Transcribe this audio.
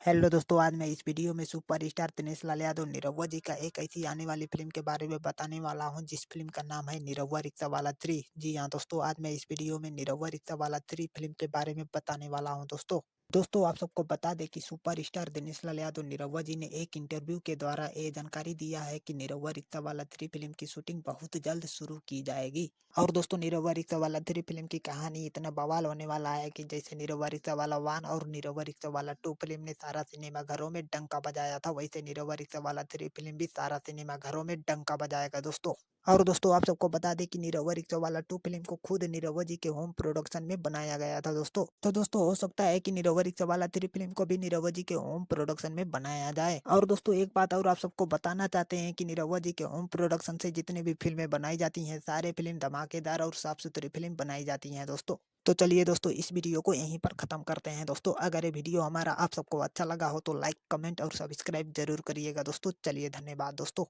Hello दोस्तों, आज मैं इस वीडियो में सुपरस्टार दिनेश लाल यादव निरहुआ जी का एक ऐसी आने वाली फिल्म के बारे में बताने वाला हूं जिस फिल्म का नाम है निरहुआ रिक्शा वाला 3। जी हां दोस्तों, आज मैं इस वीडियो में निरहुआ रिक्शा वाला 3 फिल्म के बारे में बताने वाला हूं दोस्तों आप सबको बता दें कि सुपरस्टार दिनेश लाल यादव निरहुआ जी ने एक इंटरव्यू के द्वारा ये जानकारी दिया है कि निरहुआ रिक्शा वाला 3 फिल्म की शूटिंग बहुत जल्द शुरू की जाएगी। और दोस्तों निरहुआ रिक्शा वाला 3 फिल्म की कहानी इतना बवाल होने वाला है कि जैसे निरहुआ रिक्शा वाला 1 और निरहुआ रिक्शा वाला 2 फिल्म ने सारा सिनेमा घरों में डंका बजाया था, वैसे निरहुआ रिक्शा वाला 3 फिल्म भी सारा सिनेमा घरों में डंका बजाएगा दोस्तों। और दोस्तों आप सबको बता दें कि निरहुआ रिक्शा वाला 2 फिल्म को खुद निरहुआ जी के होम प्रोडक्शन में बनाया गया था दोस्तों। तो दोस्तों हो सकता है कि निरहुआ रिक्शा वाला 3 फिल्म को भी निरहुआ जी के होम प्रोडक्शन में बनाया जाए। और दोस्तों एक बात और आप सबको बताना चाहते हैं कि निरहुआ जी के होम प्रोडक्शन से जितनी भी फिल्में बनाई जाती हैं, सारे फिल्म धमाकेदार और साफ सुथरी फिल्म बनाई जाती हैं दोस्तों। तो चलिए दोस्तों, इस वीडियो को यहीं पर खत्म करते हैं दोस्तों। अगर ये वीडियो हमारा आप सबको अच्छा लगा हो तो लाइक, कमेंट और सब्सक्राइब जरूर करिएगा दोस्तों। चलिए धन्यवाद दोस्तों।